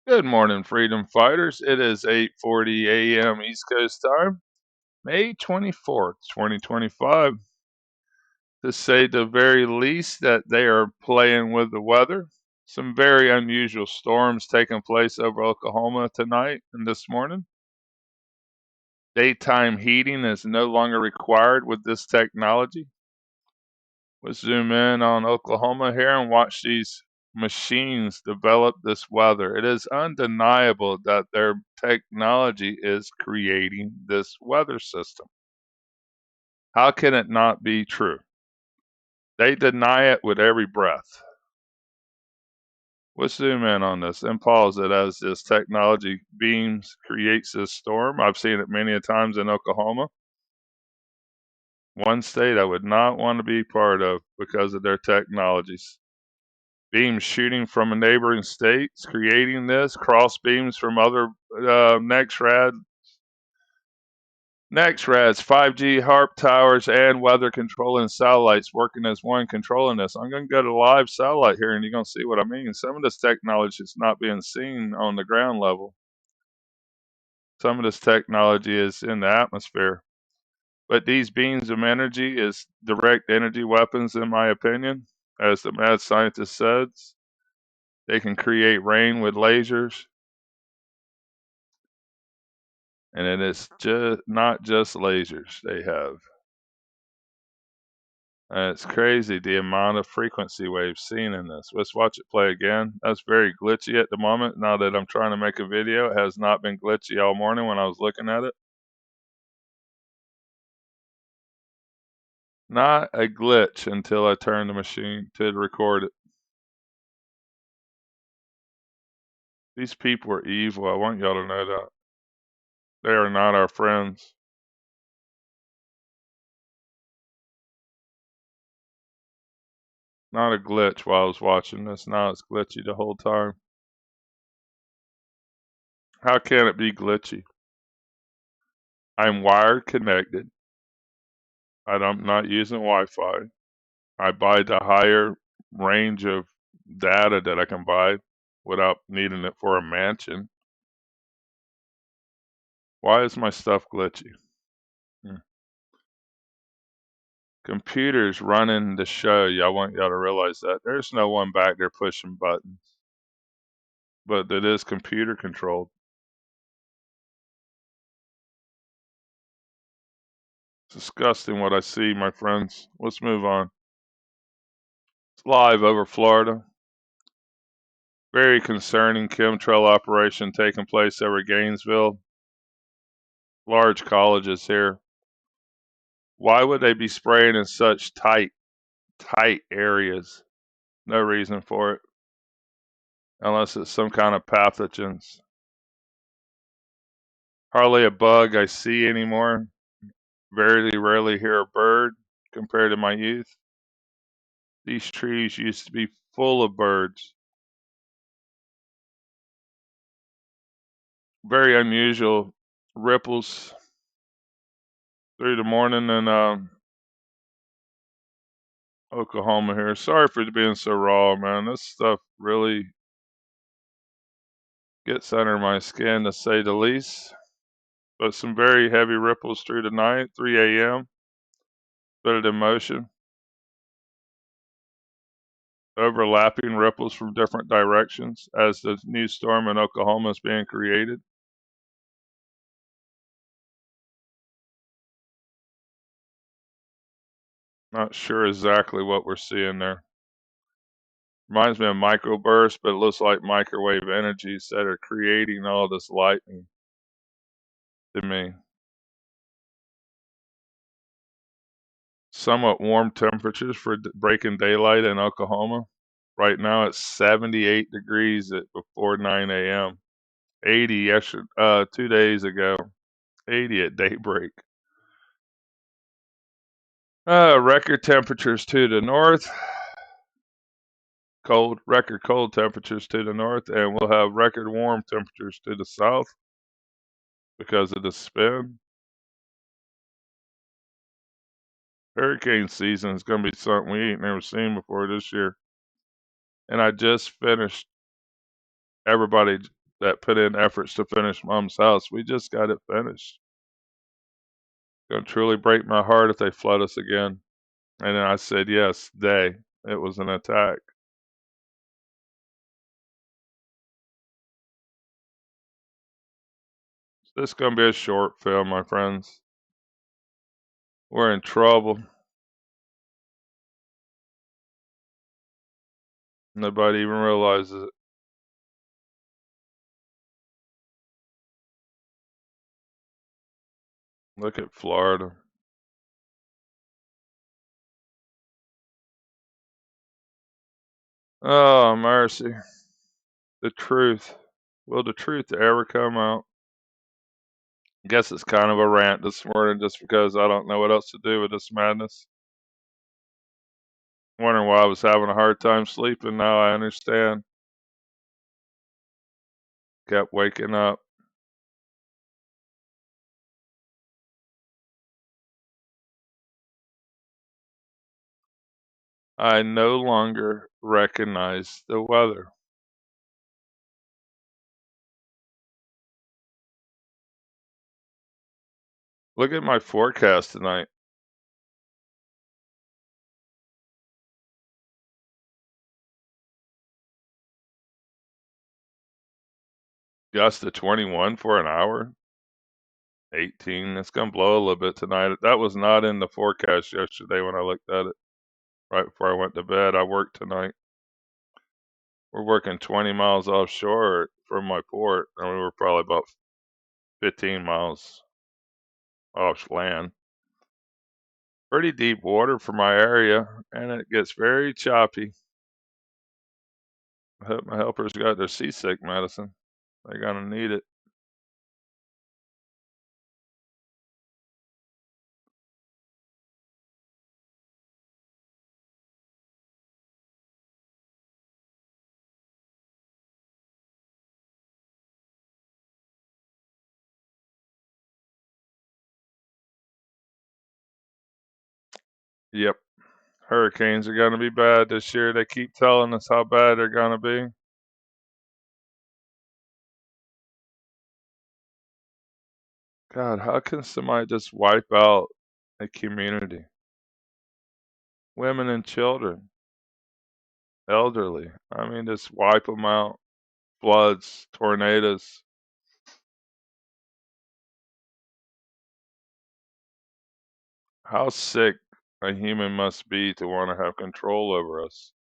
Good morning, freedom fighters. It is 8:40 a.m. East Coast time, May 24th, 2025. To say the very least that they are playing with the weather. Some very unusual storms taking place over Oklahoma tonight and this morning. Daytime heating is no longer required with this technology. Let's zoom in on Oklahoma here and watch these machines develop this weather. It is undeniable that their technology is creating this weather system. How can it not be true? They deny it with every breath. Let's zoom in on this and pause it as this technology beams creates this storm. I've seen it many a times in Oklahoma. One state I would not want to be part of because of their technologies. Beams shooting from a neighboring states, creating this, cross beams from other NextRads, 5G HARP towers, and weather controlling satellites working as one controlling this. I'm going to go to live satellite here and you're going to see what I mean. Some of this technology is not being seen on the ground level. Some of this technology is in the atmosphere. But these beams of energy is direct energy weapons, in my opinion. As the mad scientist says, they can create rain with lasers. And it is just not just lasers they have. It's crazy the amount of frequency waves seen in this. Let's watch it play again. That's very glitchy at the moment. Now that I'm trying to make a video, it has not been glitchy all morning when I was looking at it. Not a glitch until I turn the machine to record it. These people are evil. I want y'all to know that. They are not our friends. Not a glitch while I was watching this. Now it's glitchy the whole time. How can it be glitchy? I'm wired connected. I'm not using Wi-Fi. I buy the higher range of data that I can buy without needing it for a mansion. Why is my stuff glitchy? Computers running the show. I want y'all to realize that. There's no one back there pushing buttons. But it is computer controlled. It's disgusting what I see, my friends. Let's move on. It's live over Florida. Very concerning chemtrail operation taking place over Gainesville. Large colleges here. Why would they be spraying in such tight areas? No reason for it. Unless it's some kind of pathogens. Hardly a bug I see anymore. Very rarely hear a bird compared to my youth. These trees used to be full of birds. Very unusual ripples through the morning in Oklahoma here. Sorry for it being so raw, man. This stuff really gets under my skin, to say the least. But some very heavy ripples through the night, 3 a.m. Put it in motion. Overlapping ripples from different directions as the new storm in Oklahoma is being created. Not sure exactly what we're seeing there. Reminds me of microbursts, but it looks like microwave energies that are creating all this lightning to me. Somewhat warm temperatures for breaking daylight in Oklahoma. Right now it's 78 degrees before 9 a.m. 80 extra 2 days ago. 80 at daybreak. Record temperatures to the north. Record cold temperatures to the north, and we'll have record warm temperatures to the south because of the spin. Hurricane season is going to be something we ain't never seen before this year. And I just finished everybody that put in efforts to finish Mom's house. We just got it finished. Gonna truly break my heart if they flood us again. And then I said, yes, they. It was an attack. This is gonna be a short film, my friends. We're in trouble. Nobody even realizes it. Look at Florida. Oh, mercy. The truth. Will the truth ever come out? Guess it's kind of a rant this morning just because I don't know what else to do with this madness. Wondering why I was having a hard time sleeping. Now I understand. Kept waking up. I no longer recognize the weather. Look at my forecast tonight. Gust of 21 for an hour. 18. It's going to blow a little bit tonight. That was not in the forecast yesterday when I looked at it right before I went to bed. I worked tonight. We're working 20 miles offshore from my port, and we were probably about 15 miles off land. Pretty deep water for my area, and it gets very choppy. I hope my helpers got their seasick medicine. They're going to need it. Yep. Hurricanes are going to be bad this year. They keep telling us how bad they're going to be. God, how can somebody just wipe out a community? Women and children, elderly. I mean, just wipe them out. Floods, tornadoes. How sick a human must be to want to have control over us.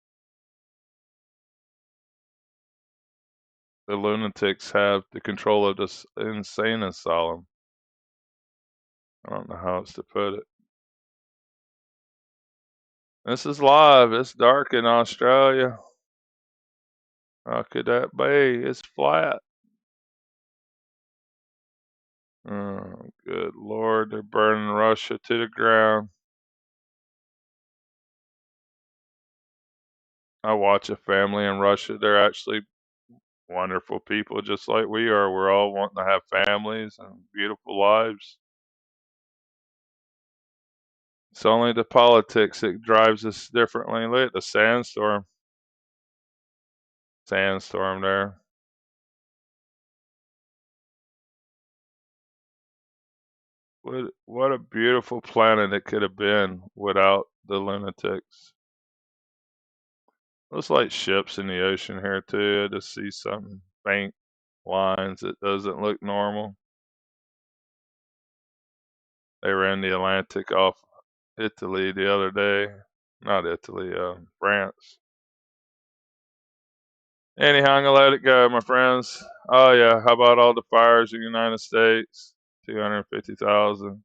The lunatics have the control of this insane asylum. I don't know how else to put it. This is live. It's dark in Australia. How could that be? It's flat. Oh, good Lord. They're burning Russia to the ground. I watch a family in Russia. They're actually wonderful people, just like we are. We're all wanting to have families and beautiful lives. It's only the politics that drives us differently. Look at the sandstorm. Sandstorm there. What a beautiful planet it could have been without the lunatics. Looks like ships in the ocean here too. I just see some faint lines. It doesn't look normal. They ran the Atlantic off Italy the other day. Not Italy, France. Anyhow, I'm gonna let it go, my friends. Oh yeah, how about all the fires in the United States? 250,000.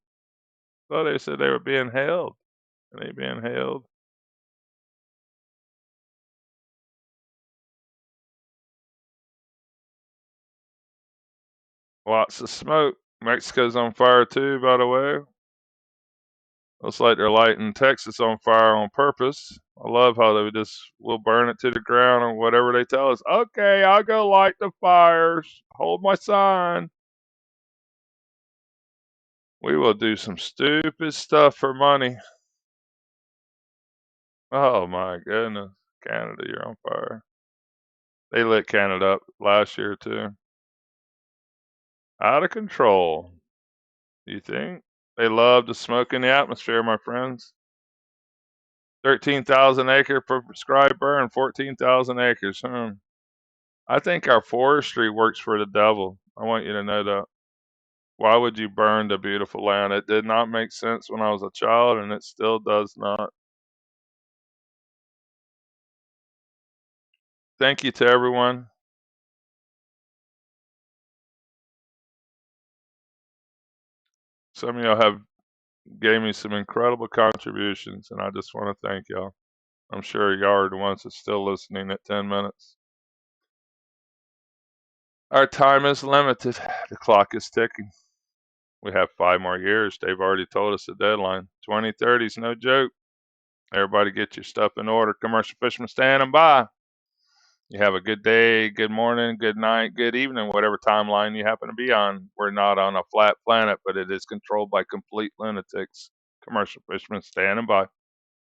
Well, they said they were being held. Are they being held? Lots of smoke. Mexico's on fire too, by the way. Looks like they're lighting Texas on fire on purpose. I love how they just will burn it to the ground or whatever they tell us. Okay, I'll go light the fires. Hold my sign. We will do some stupid stuff for money. Oh my goodness. Canada, you're on fire. They lit Canada up last year too. Out of control. You think? They love to smoke in the atmosphere, my friends. 13,000 acre prescribed burn, 14,000 acres. I think our forestry works for the devil. I want you to know that. Why would you burn the beautiful land? It did not make sense when I was a child, and it still does not. Thank you to everyone. Some of y'all have gave me some incredible contributions, and I just want to thank y'all. I'm sure y'all are the ones that's still listening at 10 minutes. Our time is limited. The clock is ticking. We have 5 more years. They've already told us the deadline. 2030 is no joke. Everybody get your stuff in order. Commercial Fisherman standing by. You have a good day, good morning, good night, good evening, whatever timeline you happen to be on. We're not on a flat planet, but it is controlled by complete lunatics. Commercial Fisherman standing by.